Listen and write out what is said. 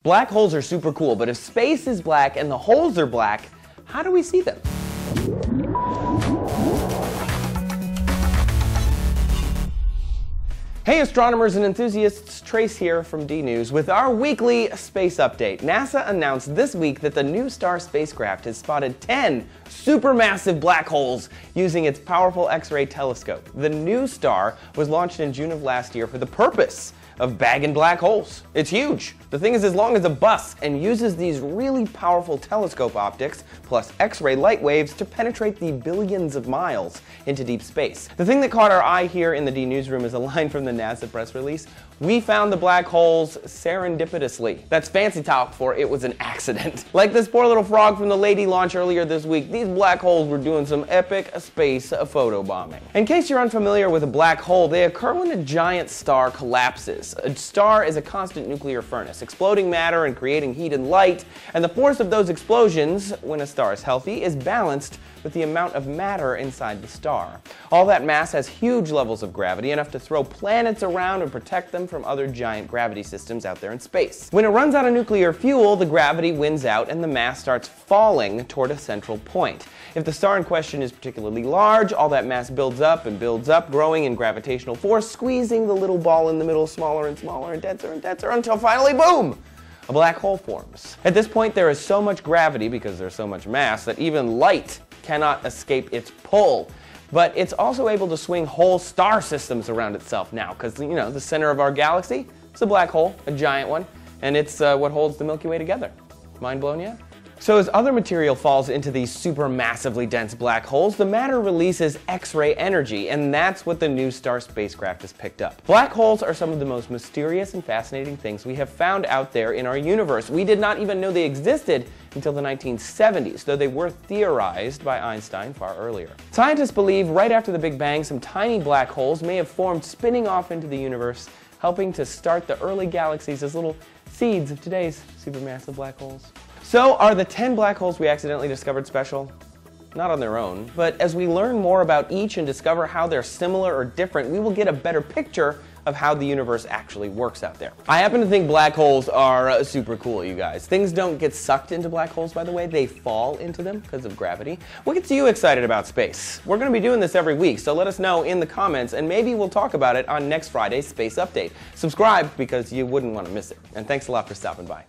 Black holes are super cool, but if space is black and the holes are black, how do we see them? Hey astronomers and enthusiasts, Trace here from DNews with our weekly space update. NASA announced this week that the NuSTAR spacecraft has spotted 10 supermassive black holes using its powerful X-ray telescope. The NuSTAR was launched in June of last year for the purpose of bagging black holes. It's huge. The thing is as long as a bus and uses these really powerful telescope optics plus X-ray light waves to penetrate the billions of miles into deep space. The thing that caught our eye here in the D newsroom is a line from the NASA press release. We found the black holes serendipitously. That's fancy talk for it was an accident. Like this poor little frog from the Lady launch earlier this week, these black holes were doing some epic space photobombing. In case you're unfamiliar with a black hole, they occur when a giant star collapses. A star is a constant nuclear furnace, exploding matter and creating heat and light, and the force of those explosions, when a star is healthy, is balanced with the amount of matter inside the star. All that mass has huge levels of gravity, enough to throw planets around and protect them from other giant gravity systems out there in space. When it runs out of nuclear fuel, the gravity wins out and the mass starts falling toward a central point. If the star in question is particularly large, all that mass builds up, growing in gravitational force, squeezing the little ball in the middle smaller and smaller and denser until finally, boom! A black hole forms. At this point, there is so much gravity, because there's so much mass, that even light cannot escape its pull. But it's also able to swing whole star systems around itself now, because, you know, the center of our galaxy is a black hole, a giant one, and it's what holds the Milky Way together. Mind blown yet? So as other material falls into these supermassively dense black holes, the matter releases X-ray energy, and that's what the NuSTAR spacecraft has picked up. Black holes are some of the most mysterious and fascinating things we have found out there in our universe. We did not even know they existed until the 1970s, though they were theorized by Einstein far earlier. Scientists believe right after the Big Bang, some tiny black holes may have formed spinning off into the universe, helping to start the early galaxies as little seeds of today's supermassive black holes. So, are the 10 black holes we accidentally discovered special? Not on their own, but as we learn more about each and discover how they're similar or different, we will get a better picture of how the universe actually works out there. I happen to think black holes are super cool, you guys. Things don't get sucked into black holes, by the way. They fall into them because of gravity. What gets you excited about space? We're going to be doing this every week, so let us know in the comments, and maybe we'll talk about it on next Friday's Space Update. Subscribe because you wouldn't want to miss it. And thanks a lot for stopping by.